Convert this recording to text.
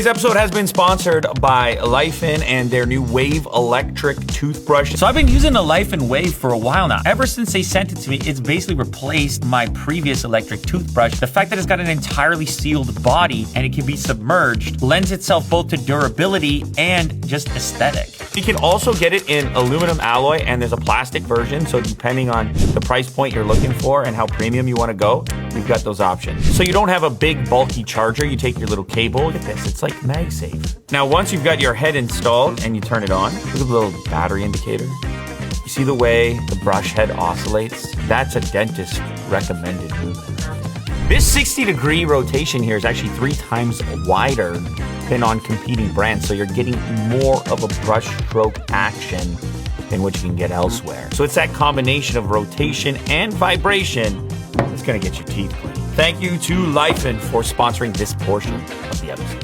Today's episode has been sponsored by Laifen and their new Wave electric toothbrush. So I've been using the Laifen Wave for a while now. Ever since they sent it to me, it's basically replaced my previous electric toothbrush. The fact that it's got an entirely sealed body and it can be submerged lends itself both to durability and just aesthetic. You can also get it in aluminum alloy, and there's a plastic version, so depending on the price point you're looking for and how premium you want to go, you've got those options. So you don't have a big bulky charger, you take your little cable. Look at this, it's like MagSafe. Now once you've got your head installed and you turn it on, look at the little battery indicator. You see the way the brush head oscillates? That's a dentist recommended movement. This 60-degree rotation here is actually 3 times wider than on competing brands, so you're getting more of a brush stroke action than what you can get elsewhere. So it's that combination of rotation and vibration that's gonna get your teeth clean. Thank you to Laifen for sponsoring this portion of the episode.